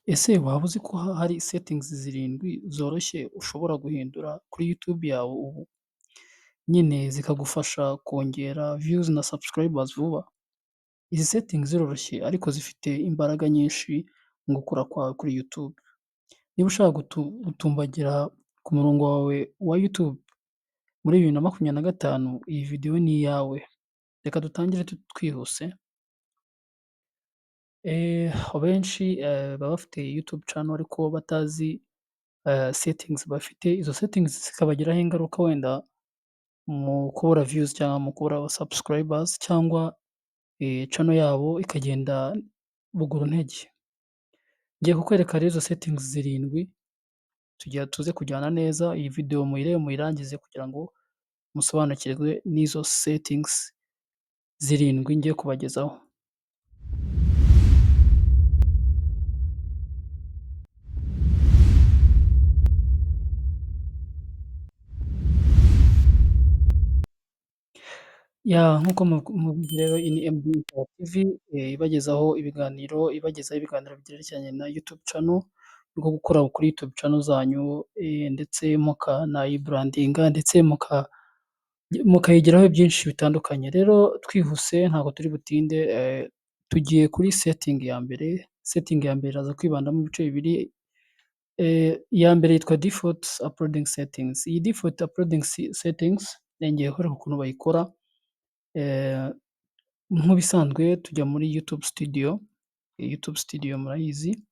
Ese waba uzi ko hari settings zirindwi zoroshye ushobora guhindura kuri YouTube yawe ubu, nyine zikagufasha kongera views na subscribers vuba? Izi settings ziroroshye ariko zifite imbaraga nyinshi mu gukura kwawe kuri YouTube. Niba ushaka gutumbagira ku murongo wawe wa YouTube muri 2025, iyi video ni iyawe. Reka dutangire twihuse. Abenshi baba bafite YouTube channel ariko batazi settings bafite. Izo settings zikabagiraho ingaruka wenda mu kubura views cyangwa mu kubura aba subscribers cyangwa channel yabo ikagenda buguru ntege. Ngiye kukwereka rero izo settings zirindwi tuze kujyana neza. Iyi video muyirebe muyirangize kugira ngo musobanukirwe n'izo settings zirindwi ngiye kubagezaho. Nk'uko mubizi rero iyi ni MD Info TV ibagezaho ibiganiro byerekeranye na YouTube channel, nko gukora kuri YouTube channel zanyu ndetse mukanayibrandinga ndetse mukayigiraho byinshi bitandukanye. Rero twihuse ntabwo turi butinde, tugiye kuri setting ya mbere. Setting ya mbere iraza kwibanda mu bice bibiri. Iya mbere yitwa default uploading settings. Iyi default uploading settings ngiye kukwereka ukuntu bayikora. Nk'ibisanzwe tujya muri YouTube studio. YouTube studio murayizi.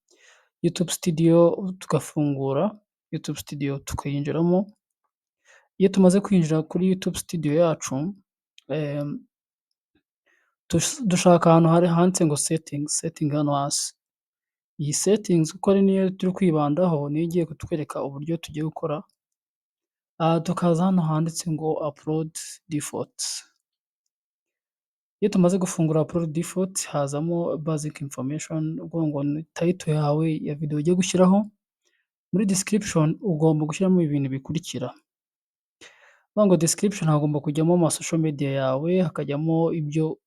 YouTube studio tugafungura YouTube studio tukayinjiramo. Iyo tumaze kwinjira kuri YouTube studio yacu, dushaka ahantu handitse ngo setting hano hasi. Iyi settings kuko ari niyo turi kwibandaho, niyo igiye kutwereka uburyo tugiye gukora. Tukaza hano handitse ngo upload default. Iyo tumaze gufungura upload default hazamo basic information, uvuga ngo ni title yawe ya video ugiye gushyiraho. Muri description ugomba gushyiramo ibintu bikurikira. Uvuga ngo description hagomba kujyamo ama social media yawe, hakajyamo ibyo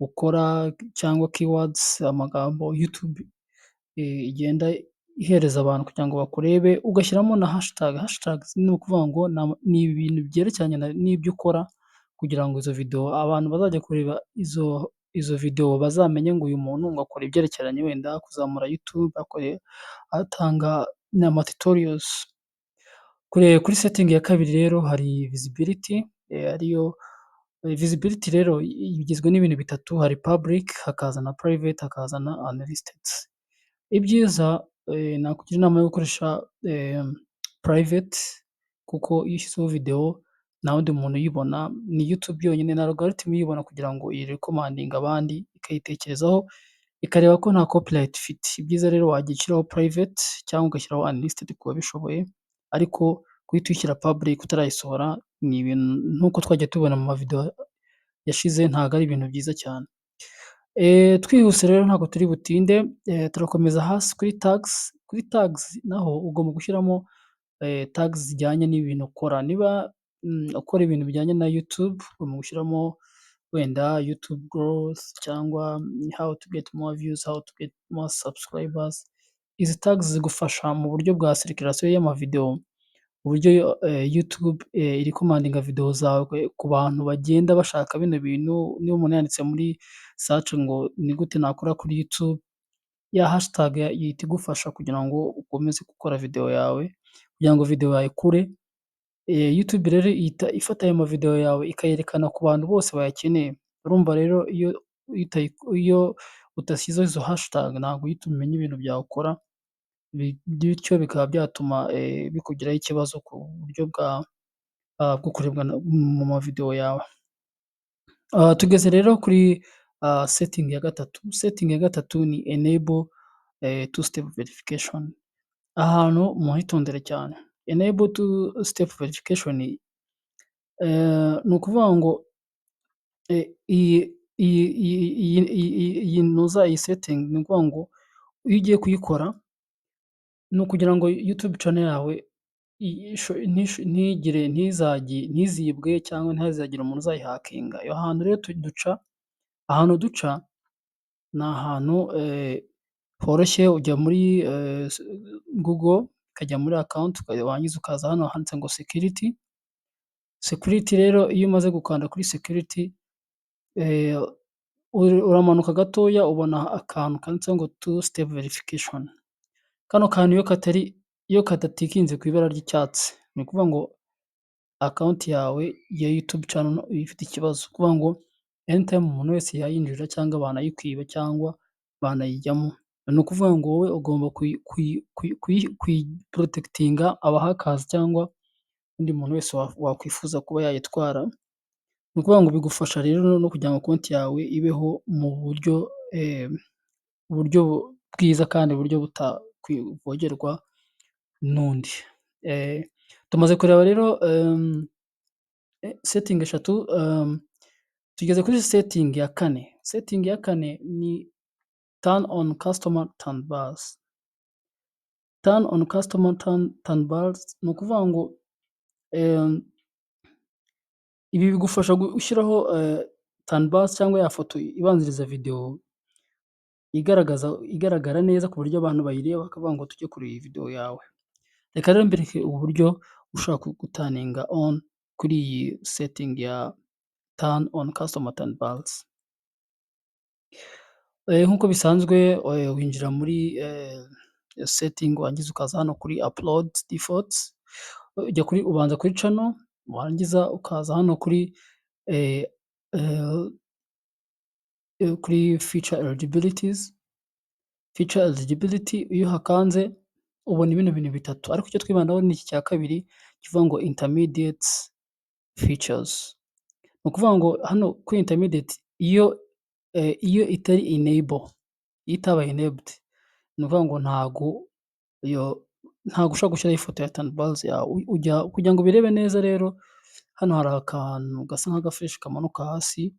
ukora cyangwa keywords, amagambo YouTube igenda ihereza abantu kugira ngo bakurebe, ugashyiramo na hashtag. Hashtags ni ukuvuga ngo ni ibintu byerekeranye n'ibyo ukora kugira ngo izo video abantu bazajya kureba izo video bazamenye ngo uyu muntu ngo akora ibyerekeranye wenda kuzamura YouTube, atanga n'ama tutorials. Kuri setting ya kabiri rero hari visibility, ariyo visibility rero igizwe n'ibintu bitatu: hari public, hakaza na private, hakaza na unlisted. Ibyiza nakugira inama yo gukoresha private, kuko iyo ushyizeho video nta wundi muntu uyibona, ni YouTube yonyine na algorithm iyibona kugira ngo iyirekomandinge abandi, ikayitekerezaho ikareba ko nta copyright ifite. Ibyiza rero wajya ushyiraho private cyangwa ugashyiraho unlisted ku babishoboye, ariko guhita uyishyira public utarayisohora ni ibintu nk'uko twagiye tubibona mu mavideo yashize, ntabwo ari ibintu byiza cyane. Twihuse rero ntabwo turi butinde, turakomeza hasi kuri tags. Kuri tags naho ugomba gushyiramo tags zijyanye n'ibintu ukora. Niba ukora ibintu bijyanye na YouTube, ugomba gushyiramo wenda YouTube growth cyangwa how to get more views, how to get more subscribers. Izi tags zigufasha mu buryo bwa circulation y'amavideo, uburyo YouTube irekomandinga video zawe ku bantu bagenda bashaka bino bintu. Niba umuntu yanditse muri search ngo ni gute nakora kuri YouTube, ya hashtag ihita igufasha kugira ngo ukomeze gukora video yawe, kugira ngo video yawe ikure. YouTube rero ihita ifata ayo mavideo yawe ikayerekana ku bantu bose bayakeneye. Urumva rero iyo udashyizeho izo hashtag ntabwo uhita umenya ibintu byawe ukora, bityo bikaba byatuma bikugiraho ikibazo ku buryo bwo kurebwa mu mavideo yawe. Tugeze rero kuri setting ya gatatu. Setting ya gatatu ni enable two step verification. Ahantu muhitondere cyane. Enable two step verification ni ukuvuga ngo iyi setting ni ukuvuga ngo iyo ugiye kuyikora ni ukugira ngo YouTube channel yawe ntizibwe cyangwa ntihazagire umuntu uzayihakinga. Ahantu rero ahantu duca ni ahantu horoshye ujya muri Google, ukajya muri account, warangiza ukaza hano handitse ngo security. Security rero iyo umaze gukanda kuri security, eh, uramanuka gatoya ubona akantu kanditseho ngo two step verification. Kano kantu iyo kadatikinze ku ibara ry'icyatsi, ni ukuvuga ngo account yawe ya YouTube channel ifite ikibazo. Ni ukuvuga ngo anytime umuntu wese yayinjira cyangwa banayikwiba cyangwa banayijyamo. Ni ukuvuga ngo wowe ugomba kuyiporotekitinga aba-hackers cyangwa undi muntu wese wakwifuza kuba yayitwara. Ni ukuvuga ngo bigufasha rero no kugira ngo konti yawe ibeho mu buryo bwiza kandi uburyo butavogerwa n'undi. Tumaze kureba rero setting eshatu, tugeze kuri setting ya kane. Setting ya kane ni turn on customer turn bars. Turn on customer turn bars ni ukuvuga ngo ibi bigufasha gushyiraho turn bars cyangwa ya foto ibanziriza video igaragara neza ku buryo abantu bayireba bakavuga ngo tujye kureba iyi video yawe. Reka rero mbereke uburyo ushobora gutaninga on kuri iyi setting ya turn on customer turn bars. Nk'uko bisanzwe winjira muri setting, warangiza ukaza hano kuri upload defaults, ubanza kuri channel, warangiza ukaza hano kuri feature eligibilities. Feature eligibility iyo uhakanze ubona bino bintu bitatu, ariko icyo twibandaho ni iki cya kabiri kivuga ngo intermediate features. Ni ukuvuga ngo hano kuri intermediate iyo itari enable, iyo itabaye enabled, ni ukuvuga ngo ntago ushobora gushyiraho ifoto ya turn bars yawe. Kugira ngo ubirebe neza rero, hano hari akantu gasa nk'agafureshi kamanuka hasi,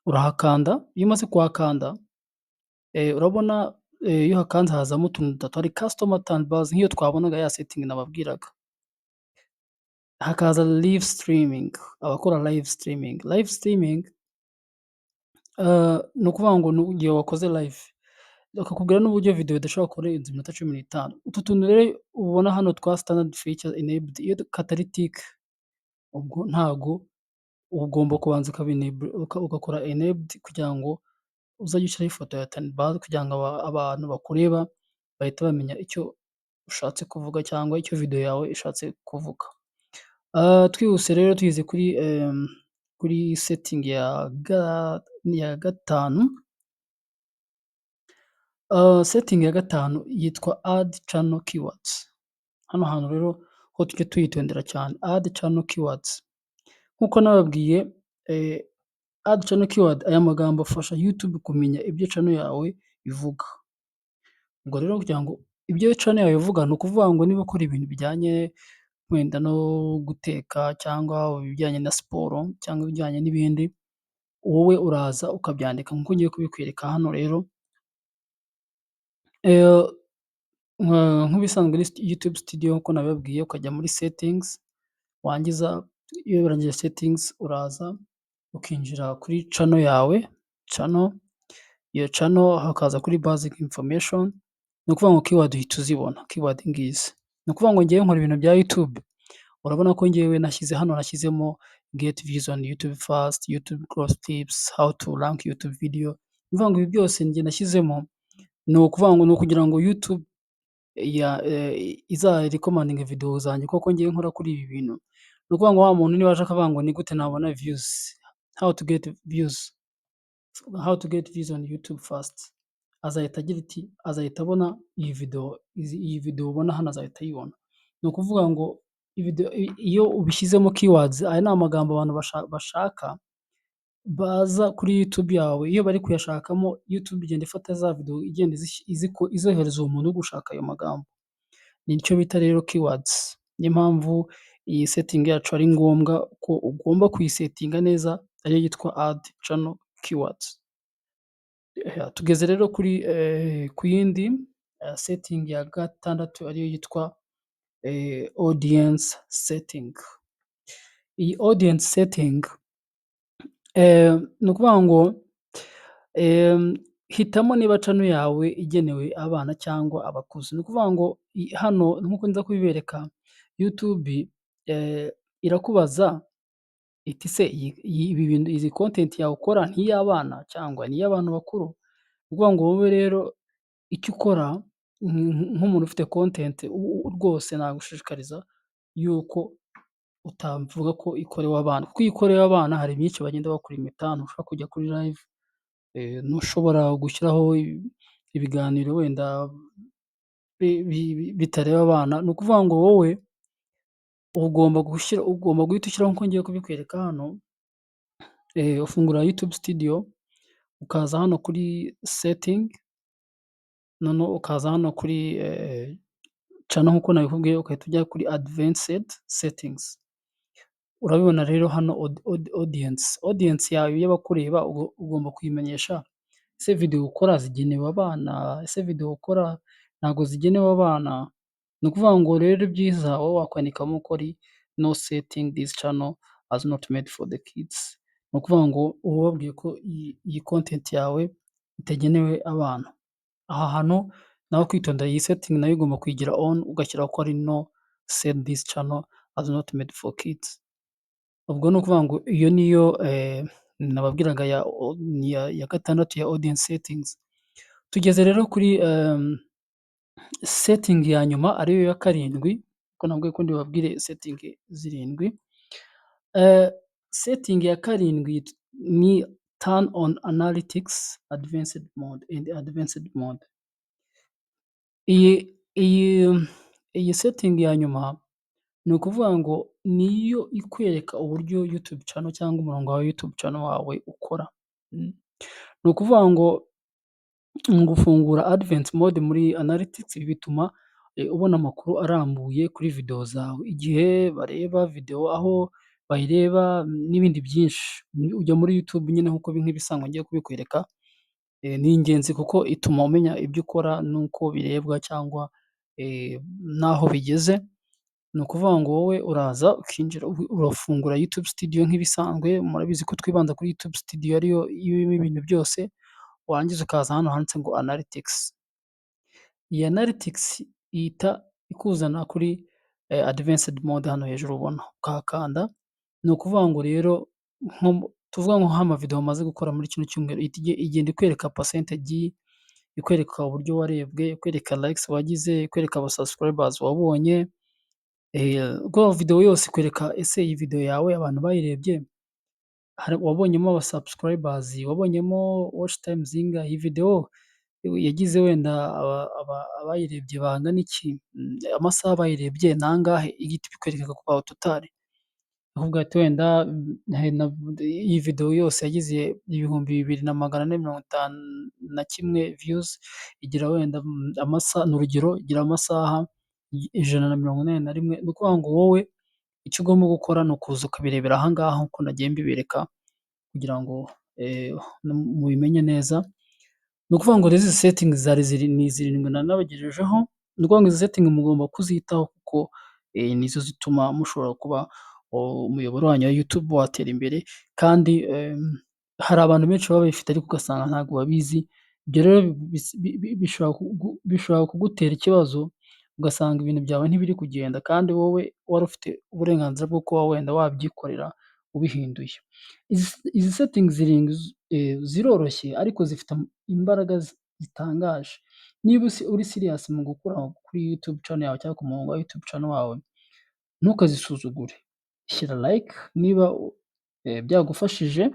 urahakanda. Iyo umaze kuhakanda, urabona iyo uhakanze hazamo utuntu dutatu, hari customer turn bars nk'iyo twabonaga ya setting nababwiraga. Hakaza live streaming, abakora live streaming. Live streaming ni ukuvuga ngo ni igihe wakoze live bakakubwira n'uburyo video idashobora kurenza iminota 15. Utu tuntu rero ubona hano twa standard feature enabled, iyo katari tick ubwo ntago ugomba kubanza ugakora enabled kugira ngo uzajye ushyiraho ifoto ya turn bar kugira ngo abantu bakureba bahite bamenya icyo ushatse kuvuga cyangwa icyo video yawe ishatse kuvuga. Twihuse rero tugeze kuri setting ya gatanu. Setting ya gatanu yitwa add channel keywords. Hano hantu rero ho tujye tuyitondera cyane, add channel keywords. Nk'uko nababwiye, add channel keyword, aya magambo afasha YouTube kumenya ibyo channel yawe ivuga. Ubwo rero kugira ngo ibyo channel yawe ivuga, ni ukuvuga ngo niba ukora ibintu bijyanye wenda no guteka cyangwa ibijyanye na siporo cyangwa ibijyanye n'ibindi, wowe uraza ukabyandika nk'uko ngiye kubikwereka hano rero. Nk'ibisanzwe YouTube studio nk'uko nabibabwiye, ukajya muri settings, wangiza iyo urangije settings uraza ukinjira kuri channel yawe, iyo channel hakaza kuri basic information. Ni ukuvuga ngo keyword uhita uzibona, keyword ngizi. Ni ukuvuga ngo ngewe nkora ibintu bya YouTube, urabona ko ngewe nashyizemo get views on YouTube first, YouTube growth tips, how to rank YouTube video. Ni ukuvuga ngo ibi byose njye nashyizemo, ni ukuvuga ngo ni ukugira ngo YouTube izarekomandinge video zanjye kuko ngewe nkora kuri ibi bintu. Ni ukuvuga ngo wa muntu niba aje akavuga ngo ni gute nabona views, how to get views on YouTube first, azahita agira ati, azahita abona iyi video ubona hano azahita ayibona. Ni ukuvuga ngo iyo ubishyizemo keywords, aya ni amagambo abantu bashaka baza kuri YouTube yawe, iyo bari kuyashakamo YouTube igenda ifata za video igenda izohereza uwo muntu uri gushaka ayo magambo. Nicyo bita rero keywords. Niyo mpamvu iyi setting yacu ari ngombwa ko ugomba kuyisetinga neza, ariyo yitwa add channel keywords. Tugeze rero ku yindi setting ya gatandatu, ariyo yitwa audience setting. Iyi audience setting ni ukuvuga ngo hitamo niba channel yawe igenewe abana cyangwa abakuze. Ni ukuvuga ngo hano nk'uko nza kubibereka YouTube irakubaza iti se ibi bintu izi content yawe ukora ni iy'abana cyangwa ni iy'abantu bakuru? Ni ukuvuga ngo wowe rero icyo ukora nk'umuntu ufite content rwose nagushishikariza yuko utavuga ko ikorewe abana, kuko iyo ikorewe abana hari byinshi bagenda bakurimita, ntushobora kujya kuri live, ntushobora gushyiraho ibiganiro wenda bitareba abana. Ni ukuvuga ngo wowe ugomba guhita ushyiraho nk'uko ngiye kubikwereka hano, ufungura YouTube studio, ukaza hano kuri setting, noneho ukaza hano kuri channel nk'uko nabikubwiye, ugahita ujya kuri advanced settings. Urabibona rero hano audience yawe y'abakureba ugomba kuyimenyesha, ese video ukora zigenewe abana, ese video ukora ntabwo zigenewe abana? Ni ukuvuga ngo rero ibyiza wowe wakwandikamo ko ari no setting this channel as not made for the kids. Ni ukuvuga ngo uba ubabwiye ko iyi content yawe itagenewe abana. Aha hantu naho kwitondera, iyi setting nayo ugomba kuyigira on, ugashyiraho ko ari no set this channel as not made for kids. Ubwo ni ukuvuga ngo iyo niyo nababwiraga ya gatandatu ya audience settings. Tugeze rero kuri setting ya nyuma ariyo ya karindwi, kuko nabwiye ko ndibabwire setting zirindwi. Setting ya karindwi ni turn on analytics advanced mode and advanced mode. Iyi setting ya nyuma ni ukuvuga ngo niyo ikwereka uburyo YouTube channel cyangwa umurongo wa YouTube channel wawe ukora. Ni ukuvuga ngo mu gufungura advanced mode muri analytics bituma ubona amakuru arambuye kuri video zawe, igihe bareba video, aho bayireba n'ibindi byinshi. Ujya muri YouTube nyine nk'ibisanzwe ngiye kubikwereka, ni ingenzi kuko ituma umenya ibyo ukora n'uko birebwa cyangwa n'aho bigeze. Ni ukuvuga ngo wowe uraza ukinjira, urafungura YouTube studio nk'ibisanzwe, murabizi ko twibanda kuri YouTube studio ariyo irimo ibintu byose, warangiza ukaza hano handitse ngo analytics. Iyi analytics ihita ikuzana kuri advanced mode hano hejuru ubona, ukahakanda. Ni ukuvuga ngo rero tuvuga ngo nk'amavideo umaze gukora muri kino cyumweru, igenda ikwereka percentage, ikwereka uburyo warebwe, ikwereka likes wagize, ikwereka aba subscribers wabonye, ubwo video yose ikwereka ese iyi video yawe abantu bayirebye, wabonyemo aba subscribers, wabonyemo watch time zingahe, iyi video yagize wenda abayirebye bangana iki, amasaha bayirebye ni angahe, igihita ibikwereka ku total. Ahubwo ati wenda iyi video yose yagize 2,451 views, igira wenda amasaha, ni urugero, igira amasaha 141. Ni ukuvuga ngo wowe icyo ugomba gukora ni ukuza ukabirebera aha ngaha nk'uko nagiye mbibereka, kugira ngo mubimenye neza. Ni ukuvuga ngo izi settings ni zirindwi nabagejejeho. Ni ukuvuga ngo izi settings mugomba kuzitaho kuko nizo zituma mushobora kuba umuyoboro wanyu wa YouTube watera imbere, kandi hari abantu benshi baba babifite ariko ugasanga ntabwo babizi. Ibyo rero bishobora kugutera ikibazo, ugasanga ibintu byawe ntibiri kugenda, kandi wowe wari ufite uburenganzira bwo kuba wenda wabyikorera ubihinduye. Izi settings zirindwi ziroroshye ariko zifite imbaraga zitangaje. Niba uri serious mu gukora kuri YouTube channel yawe cyangwa ku murongo wa YouTube channel wawe, ntukazisuzugure. Shyira like niba byagufashije,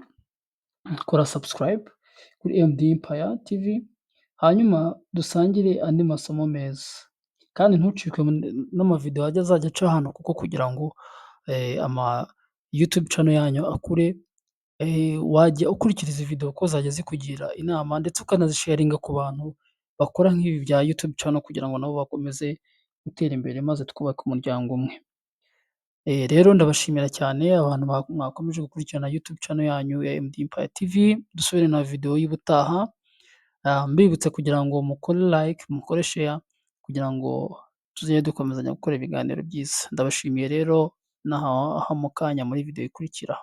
kora subscribe kuri MD Empire TV, hanyuma dusangire andi masomo meza, kandi ntucikwe n'amavideo azajya aca hano, kuko kugira ngo YouTube channel yanyu akure, wajya ukurikiriza video ko zajya zikugira inama, ndetse ukanazisharinga ku bantu bakora nk'ibi bya YouTube channel, kugira ngo nabo bakomeze gutera imbere maze twubake umuryango umwe. Rero ndabashimira cyane abantu mwakomeje gukurikirana YouTube channel yanyu ya MD Empire TV. Dusubire na video y'ubutaha, mbibutse kugira ngo mukore like, mukore share, kugira ngo tuzajye dukomezanya gukora ibiganiro byiza. Ndabashimiye rero, naho mu kanya muri video ikurikira.